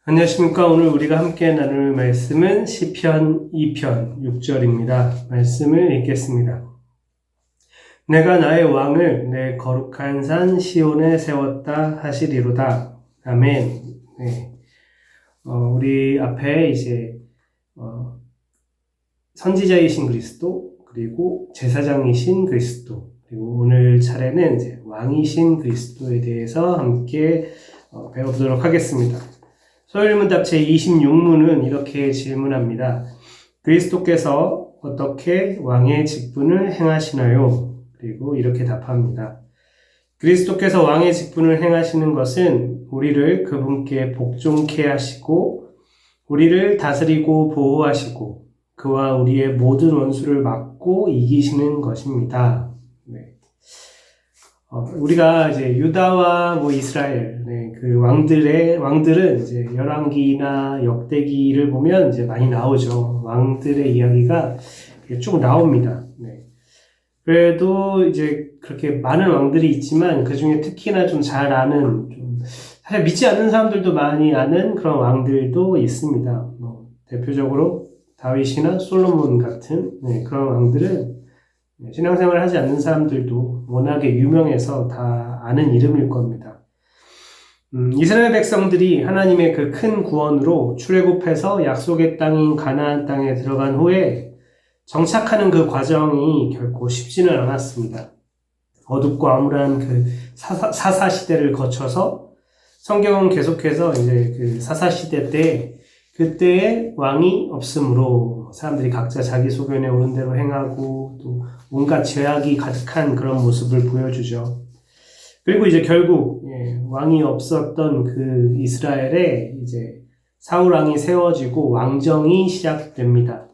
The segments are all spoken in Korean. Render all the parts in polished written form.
안녕하십니까. 오늘 우리가 함께 나눌 말씀은 시편 2편 6절입니다. 말씀을 읽겠습니다. 내가 나의 왕을 내 거룩한 산 시온에 세웠다 하시리로다. 아멘. 네. 우리 앞에 이제 선지자이신 그리스도, 그리고 제사장이신 그리스도, 그리고 오늘 차례는 이제 왕이신 그리스도에 대해서 함께 배워보도록 하겠습니다. 서울문답 제26문은 이렇게 질문합니다. 그리스도께서 어떻게 왕의 직분을 행하시나요? 그리고 이렇게 답합니다. 그리스도께서 왕의 직분을 행하시는 것은 우리를 그분께 복종케 하시고 우리를 다스리고 보호하시고 그와 우리의 모든 원수를 막고 이기시는 것입니다. 네. 우리가 이제 유다와 이스라엘, 그 왕들은 이제 열왕기나 역대기를 보면 이제 많이 나오죠. 왕들의 이야기가 쭉 나옵니다. 그래도 이제 그렇게 많은 왕들이 있지만 그 중에 특히나 좀 잘 아는, 사실 믿지 않는 사람들도 많이 아는 그런 왕들도 있습니다. 대표적으로 다윗이나 솔로몬 같은 그런 왕들은 신앙생활을 하지 않는 사람들도 워낙에 유명해서 다 아는 이름일 겁니다. 이스라엘 백성들이 하나님의 그 큰 구원으로 출애굽해서 약속의 땅인 가나안 땅에 들어간 후에 정착하는 그 과정이 결코 쉽지는 않았습니다. 어둡고 암울한 그 사사 시대를 거쳐서 성경은 계속해서 이제 그 사사 시대 때 그때의 왕이 없으므로 사람들이 각자 자기 소견에 오른 대로 행하고 또 온갖 죄악이 가득한 그런 모습을 보여주죠. 그리고 이제 결국 왕이 없었던 그 이스라엘에 이제 사울 왕이 세워지고 왕정이 시작됩니다.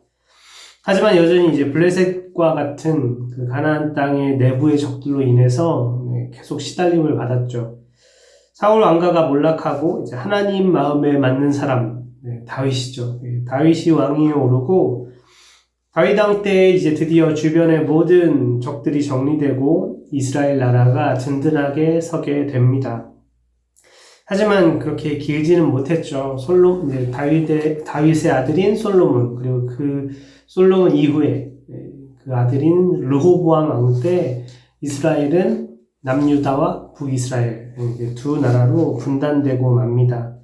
하지만 여전히 이제 블레셋과 같은 그 가나안 땅의 내부의 적들로 인해서 계속 시달림을 받았죠. 사울 왕가가 몰락하고 이제 하나님 마음에 맞는 사람 다윗이죠. 다윗이 왕위에 오르고 다윗 왕 때 이제 드디어 주변의 모든 적들이 정리되고 이스라엘 나라가 든든하게 서게 됩니다. 하지만 그렇게 길지는 못했죠. 다윗의 아들인 솔로몬, 그리고 그 솔로몬 이후에 그 아들인 르호보암 왕 때 이스라엘은 남유다와 북이스라엘 두 나라로 분단되고 맙니다.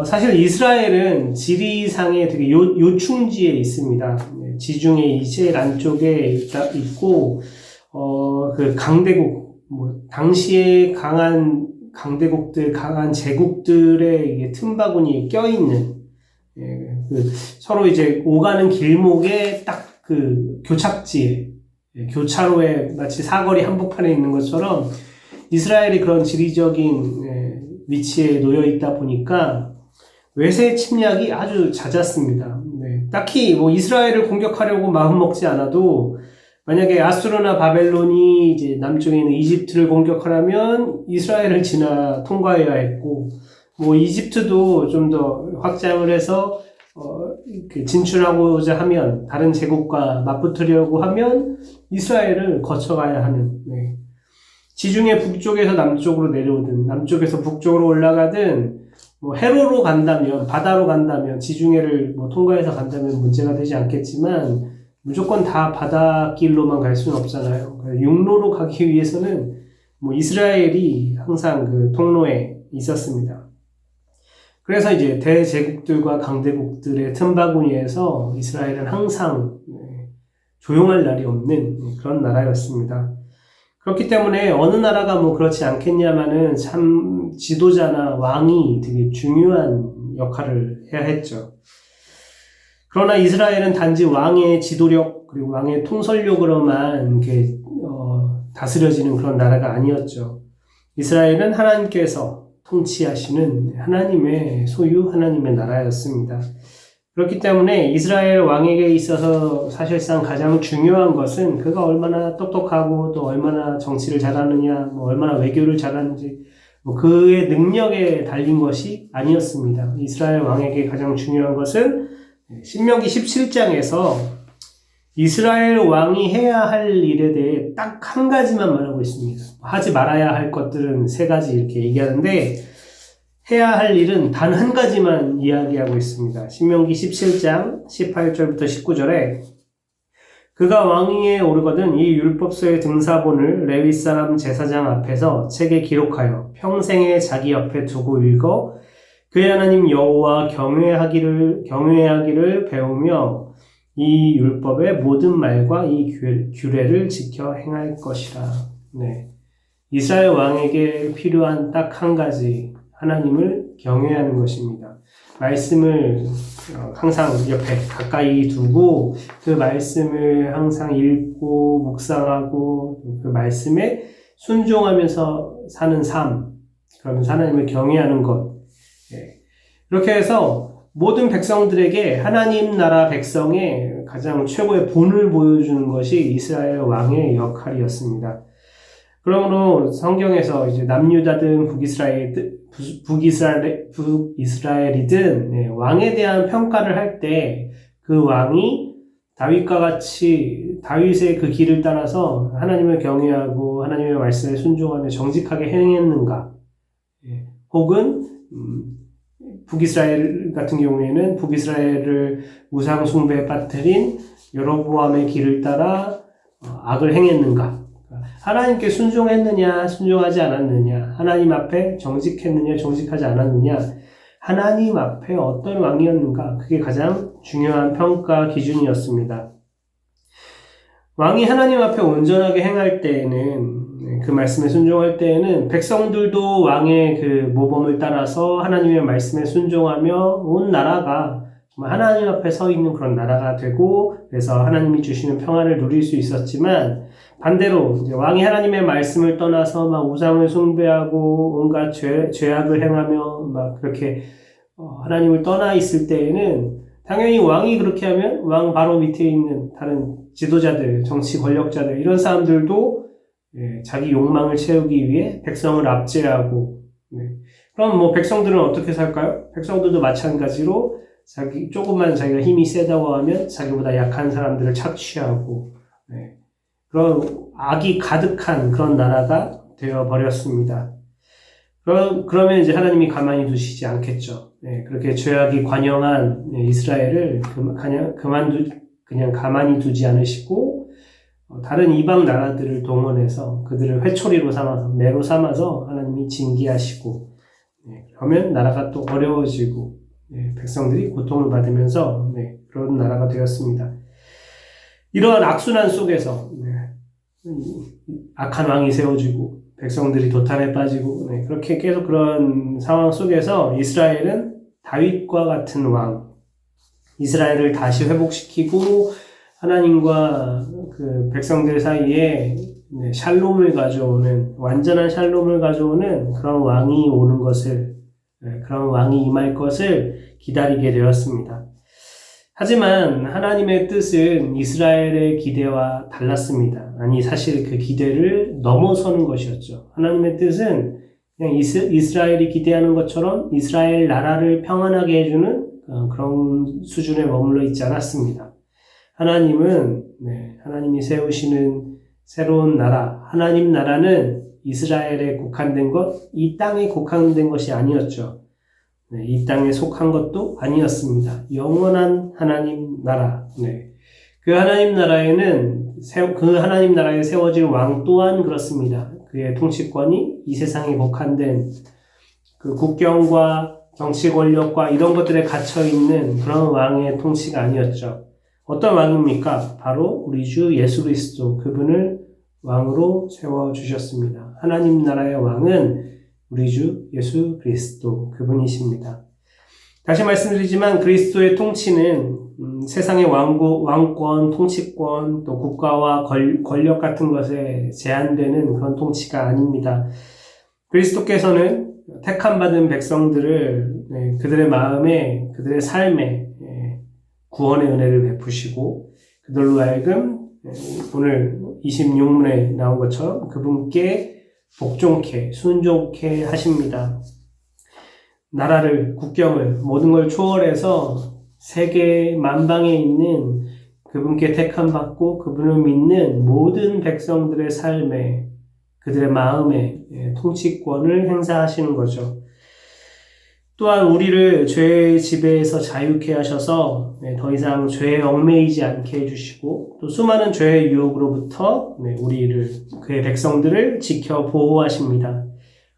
사실 이스라엘은 지리상에 되게 요충지에 있습니다. 지중해 제일 안쪽에 있고, 그 강대국, 당시에 강한 강대국들, 강한 제국들의 이게 틈바구니에 껴있는, 서로 이제 오가는 길목에 딱 그 교착지에, 교차로에 마치 사거리 한복판에 있는 것처럼 이스라엘이 그런 지리적인 위치에 놓여 있다 보니까 외세 침략이 아주 잦았습니다. 딱히 이스라엘을 공격하려고 마음 먹지 않아도 만약에 아수르나 바벨론이 이제 남쪽에 있는 이집트를 공격하려면 이스라엘을 지나 통과해야 했고, 이집트도 좀 더 확장을 해서 진출하고자 하면 다른 제국과 맞붙으려고 하면 이스라엘을 거쳐가야 하는. 지중해 북쪽에서 남쪽으로 내려오든 남쪽에서 북쪽으로 올라가든 해로로 간다면, 바다로 간다면, 지중해를 통과해서 간다면 문제가 되지 않겠지만 무조건 다 바닷길로만 갈 수는 없잖아요. 육로로 가기 위해서는 이스라엘이 항상 그 통로에 있었습니다. 그래서 이제 대제국들과 강대국들의 틈바구니에서 이스라엘은 항상 조용할 날이 없는 그런 나라였습니다. 그렇기 때문에 어느 나라가 그렇지 않겠냐마는 참 지도자나 왕이 되게 중요한 역할을 해야 했죠. 그러나 이스라엘은 단지 왕의 지도력 그리고 왕의 통솔력으로만 다스려지는 그런 나라가 아니었죠. 이스라엘은 하나님께서 통치하시는 하나님의 소유, 하나님의 나라였습니다. 그렇기 때문에 이스라엘 왕에게 있어서 사실상 가장 중요한 것은 그가 얼마나 똑똑하고 또 얼마나 정치를 잘하느냐, 얼마나 외교를 잘하는지 그의 능력에 달린 것이 아니었습니다. 이스라엘 왕에게 가장 중요한 것은 신명기 17장에서 이스라엘 왕이 해야 할 일에 대해 딱 한 가지만 말하고 있습니다. 하지 말아야 할 것들은 세 가지 이렇게 얘기하는데 해야 할 일은 단 한 가지만 이야기하고 있습니다. 신명기 17장 18절부터 19절에 그가 왕위에 오르거든 이 율법서의 등사본을 레위 사람 제사장 앞에서 책에 기록하여 평생에 자기 옆에 두고 읽어 그의 하나님 여호와 경외하기를 배우며 이 율법의 모든 말과 이 규례를 지켜 행할 것이라. 네. 이스라엘 왕에게 필요한 딱 한 가지, 하나님을 경외하는 것입니다. 말씀을 항상 옆에 가까이 두고 그 말씀을 항상 읽고 묵상하고 그 말씀에 순종하면서 사는 삶, 그러면서 하나님을 경외하는 것. 이렇게 해서 모든 백성들에게 하나님 나라 백성의 가장 최고의 본을 보여주는 것이 이스라엘 왕의 역할이었습니다. 그러므로 성경에서 이제 남유다든 북이스라엘이든 왕에 대한 평가를 할 때 그 왕이 다윗과 같이 다윗의 그 길을 따라서 하나님을 경외하고 하나님의 말씀에 순종하며 정직하게 행했는가, 혹은 북이스라엘 같은 경우에는 북이스라엘을 우상 숭배에 빠뜨린 여로보암의 길을 따라 악을 행했는가, 하나님께 순종했느냐 순종하지 않았느냐, 하나님 앞에 정직했느냐 정직하지 않았느냐, 하나님 앞에 어떤 왕이었는가, 그게 가장 중요한 평가 기준이었습니다. 왕이 하나님 앞에 온전하게 행할 때에는, 그 말씀에 순종할 때에는 백성들도 왕의 그 모범을 따라서 하나님의 말씀에 순종하며 온 나라가 정말 하나님 앞에 서 있는 그런 나라가 되고, 그래서 하나님이 주시는 평안을 누릴 수 있었지만, 반대로 이제 왕이 하나님의 말씀을 떠나서 막 우상을 숭배하고 온갖 죄악을 행하며 막 그렇게 하나님을 떠나 있을 때에는 당연히 왕이 그렇게 하면 왕 바로 밑에 있는 다른 지도자들, 정치 권력자들, 이런 사람들도 자기 욕망을 채우기 위해 백성을 압제하고, 그럼 뭐 백성들은 어떻게 살까요? 백성들도 마찬가지로 조금만 자기가 힘이 세다고 하면 자기보다 약한 사람들을 착취하고, 그런 악이 가득한 그런 나라가 되어버렸습니다. 그러면 이제 하나님이 가만히 두시지 않겠죠. 그렇게 죄악이 관영한 이스라엘을 그냥 가만히 두지 않으시고, 다른 이방 나라들을 동원해서 그들을 회초리로 삼아서, 매로 삼아서 하나님이 징계하시고, 그러면 나라가 또 어려워지고, 백성들이 고통을 받으면서 그런 나라가 되었습니다. 이러한 악순환 속에서 악한 왕이 세워지고 백성들이 도탄에 빠지고, 그렇게 계속 그런 상황 속에서 이스라엘은 다윗과 같은 왕, 이스라엘을 다시 회복시키고 하나님과 그 백성들 사이에 샬롬을 가져오는, 완전한 샬롬을 가져오는 그런 왕이 오는 것을, 그런 왕이 임할 것을 기다리게 되었습니다. 하지만 하나님의 뜻은 이스라엘의 기대와 달랐습니다. 아니, 사실 그 기대를 넘어서는 것이었죠. 하나님의 뜻은 그냥 이스라엘이 기대하는 것처럼 이스라엘 나라를 평안하게 해주는 그런 수준에 머물러 있지 않았습니다. 하나님은, 하나님이 세우시는 새로운 나라, 하나님 나라는 이스라엘에 국한된 것, 이 땅에 국한된 것이 아니었죠. 이 땅에 속한 것도 아니었습니다. 영원한 하나님 나라. 그 하나님 나라에는, 그 하나님 나라에 세워질 왕 또한 그렇습니다. 그의 통치권이 이 세상에 국한된 그 국경과 정치 권력과 이런 것들에 갇혀있는 그런 왕의 통치가 아니었죠. 어떤 왕입니까? 바로 우리 주 예수 그리스도, 그분을 왕으로 세워주셨습니다. 하나님 나라의 왕은 우리 주 예수 그리스도, 그분이십니다. 다시 말씀드리지만 그리스도의 통치는 세상의 왕권, 통치권, 또 국가와 권력 같은 것에 제한되는 그런 통치가 아닙니다. 그리스도께서는 택함받은 백성들을 그들의 마음에, 그들의 삶에 구원의 은혜를 베푸시고, 그들로 하여금 오늘 26문에 나온 것처럼 그분께 복종케, 순종케 하십니다. 나라를, 국경을, 모든 걸 초월해서 세계 만방에 있는 그분께 택함받고 그분을 믿는 모든 백성들의 삶에, 그들의 마음에 통치권을 행사하시는 거죠. 또한 우리를 죄의 지배에서 자유케 하셔서 더 이상 죄에 얽매이지 않게 해주시고 또 수많은 죄의 유혹으로부터 우리를 그의 백성들을 지켜 보호하십니다.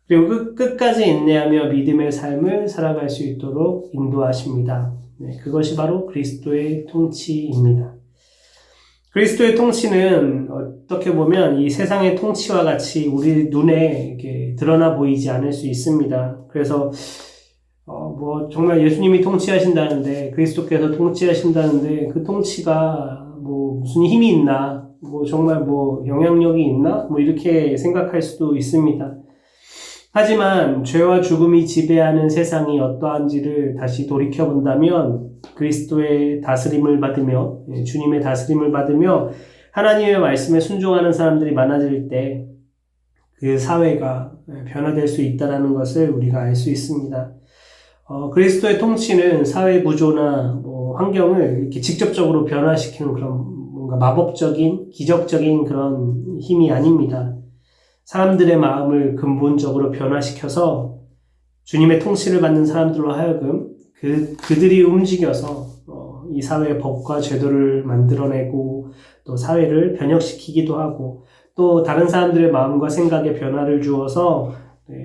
그리고 끝까지 인내하며 믿음의 삶을 살아갈 수 있도록 인도하십니다. 그것이 바로 그리스도의 통치입니다. 그리스도의 통치는 어떻게 보면 이 세상의 통치와 같이 우리 눈에 이렇게 드러나 보이지 않을 수 있습니다. 그래서 정말 예수님이 통치하신다는데, 그리스도께서 통치하신다는데, 그 통치가 무슨 힘이 있나, 정말 영향력이 있나, 이렇게 생각할 수도 있습니다. 하지만 죄와 죽음이 지배하는 세상이 어떠한지를 다시 돌이켜본다면, 그리스도의 다스림을 받으며, 주님의 다스림을 받으며, 하나님의 말씀에 순종하는 사람들이 많아질 때, 그 사회가 변화될 수 있다는 것을 우리가 알 수 있습니다. 그리스도의 통치는 사회 구조나 환경을 이렇게 직접적으로 변화시키는 그런 뭔가 마법적인, 기적적인 그런 힘이 아닙니다. 사람들의 마음을 근본적으로 변화시켜서 주님의 통치를 받는 사람들로 하여금 그들이 움직여서 이 사회의 법과 제도를 만들어내고 또 사회를 변혁시키기도 하고 또 다른 사람들의 마음과 생각에 변화를 주어서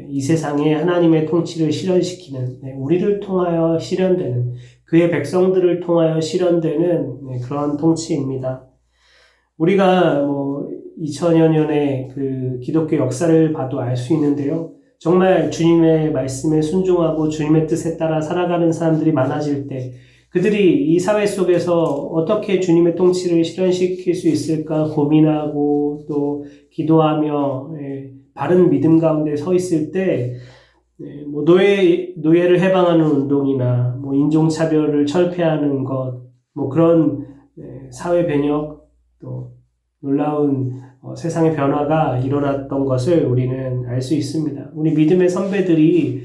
이 세상에 하나님의 통치를 실현시키는, 우리를 통하여 실현되는, 그의 백성들을 통하여 실현되는 그런 통치입니다. 우리가 2000여 년의 그 기독교 역사를 봐도 알 수 있는데요. 정말 주님의 말씀에 순종하고 주님의 뜻에 따라 살아가는 사람들이 많아질 때 그들이 이 사회 속에서 어떻게 주님의 통치를 실현시킬 수 있을까 고민하고 또 기도하며 바른 믿음 가운데 서 있을 때 노예를 해방하는 운동이나 인종차별을 철폐하는 것 그런 사회 변혁 또 놀라운 세상의 변화가 일어났던 것을 우리는 알 수 있습니다. 우리 믿음의 선배들이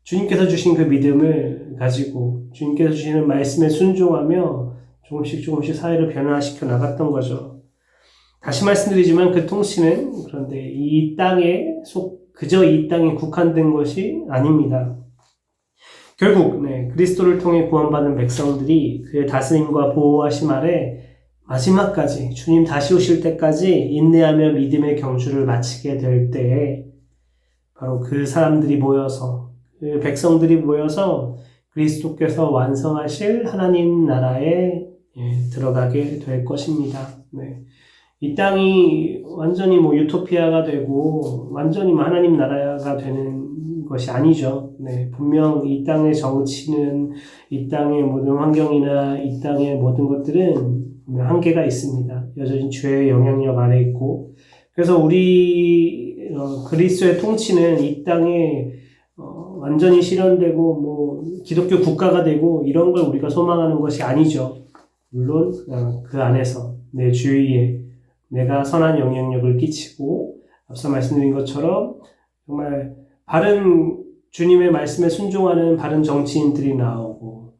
주님께서 주신 그 믿음을 가지고 주님께서 주시는 말씀에 순종하며 조금씩 사회를 변화시켜 나갔던 거죠. 다시 말씀드리지만 그 통치는 그런데 그저 이 땅에 국한된 것이 아닙니다. 결국 그리스도를 통해 구원받은 백성들이 그의 다스림과 보호하심 아래 마지막까지 주님 다시 오실 때까지 인내하며 믿음의 경주를 마치게 될 때에 바로 그 사람들이 모여서 그 백성들이 모여서 그리스도께서 완성하실 하나님 나라에 들어가게 될 것입니다. 이 땅이 완전히 유토피아가 되고 완전히 하나님 나라가 되는 것이 아니죠. 분명 이 땅의 정치는 이 땅의 모든 환경이나 이 땅의 모든 것들은 한계가 있습니다. 여전히 죄의 영향력 아래 있고 그래서 우리 그리스도의 통치는 이 땅에 완전히 실현되고 기독교 국가가 되고 이런 걸 우리가 소망하는 것이 아니죠. 물론 그 안에서 내 주위에 내가 선한 영향력을 끼치고 앞서 말씀드린 것처럼 정말 바른 주님의 말씀에 순종하는 바른 정치인들이 나오고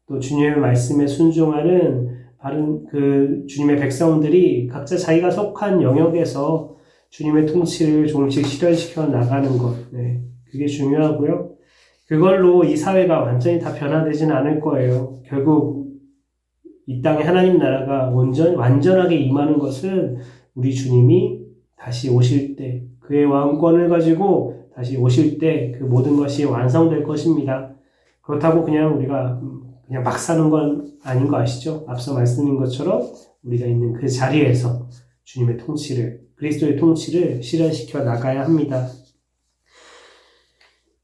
또 주님의 말씀에 순종하는 바른 그 주님의 백성들이 각자 자기가 속한 영역에서 주님의 통치를 조금씩 실현시켜 나가는 것. 그게 중요하고요. 그걸로 이 사회가 완전히 다 변화되지는 않을 거예요. 결국 이 땅에 하나님 나라가 완전하게 임하는 것은 우리 주님이 다시 오실 때 그의 왕권을 가지고 다시 오실 때 그 모든 것이 완성될 것입니다. 그렇다고 그냥 우리가 그냥 막 사는 건 아닌 거 아시죠? 앞서 말씀드린 것처럼 우리가 있는 그 자리에서 주님의 통치를, 그리스도의 통치를 실현시켜 나가야 합니다.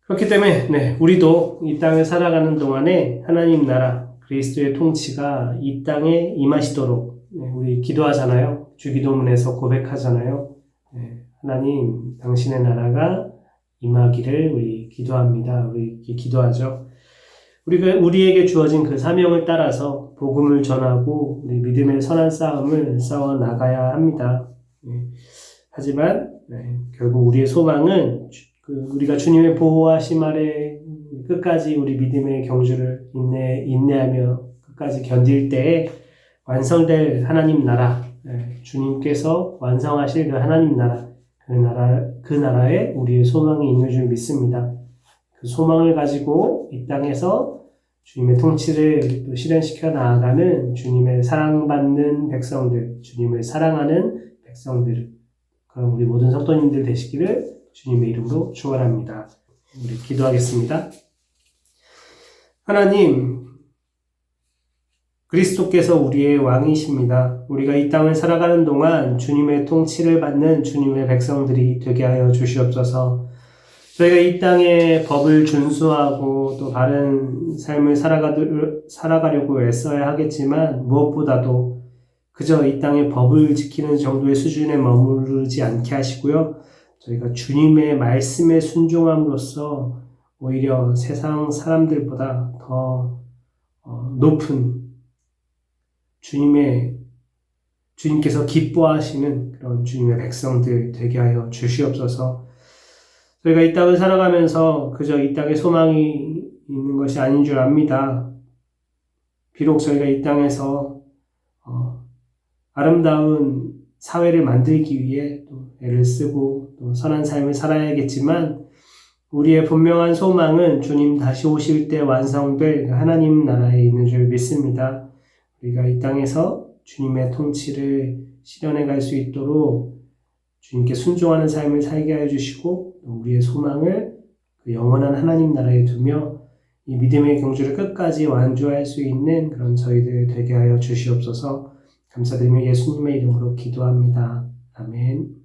그렇기 때문에 우리도 이 땅을 살아가는 동안에 하나님 나라, 그리스도의 통치가 이 땅에 임하시도록 우리 기도하잖아요. 주기도문에서 고백하잖아요. 하나님, 당신의 나라가 임하기를 우리 기도합니다. 우리 기도하죠. 우리에게 주어진 그 사명을 따라서 복음을 전하고 우리 믿음의 선한 싸움을 싸워 나가야 합니다. 하지만 결국 우리의 소망은 우리가 주님의 보호하심 아래 끝까지 우리 믿음의 경주를 인내하며 끝까지 견딜 때에 완성될 하나님 나라, 주님께서 완성하실 그 하나님 나라, 그 나라에 우리의 소망이 있는 줄 믿습니다. 그 소망을 가지고 이 땅에서 주님의 통치를 또 실현시켜 나아가는 주님의 사랑받는 백성들, 주님을 사랑하는 백성들, 그럼 우리 모든 성도님들 되시기를 주님의 이름으로 축원합니다. 우리 기도하겠습니다. 하나님, 그리스도께서 우리의 왕이십니다. 우리가 이 땅을 살아가는 동안 주님의 통치를 받는 주님의 백성들이 되게 하여 주시옵소서. 저희가 이 땅의 법을 준수하고 또 바른 삶을 살아가려고 애써야 하겠지만 무엇보다도 그저 이 땅의 법을 지키는 정도의 수준에 머무르지 않게 하시고요. 저희가 주님의 말씀에 순종함으로써 오히려 세상 사람들보다 더 높은 주님께서 기뻐하시는 그런 주님의 백성들 되게 하여 주시옵소서. 저희가 이 땅을 살아가면서 그저 이 땅에 소망이 있는 것이 아닌 줄 압니다. 비록 저희가 이 땅에서 아름다운 사회를 만들기 위해 또 애를 쓰고 또 선한 삶을 살아야겠지만 우리의 분명한 소망은 주님 다시 오실 때 완성될 하나님 나라에 있는 줄 믿습니다. 우리가 이 땅에서 주님의 통치를 실현해 갈 수 있도록 주님께 순종하는 삶을 살게 하여 주시고 우리의 소망을 그 영원한 하나님 나라에 두며 이 믿음의 경주를 끝까지 완주할 수 있는 그런 저희들 되게 하여 주시옵소서. 감사드리며 예수님의 이름으로 기도합니다. 아멘.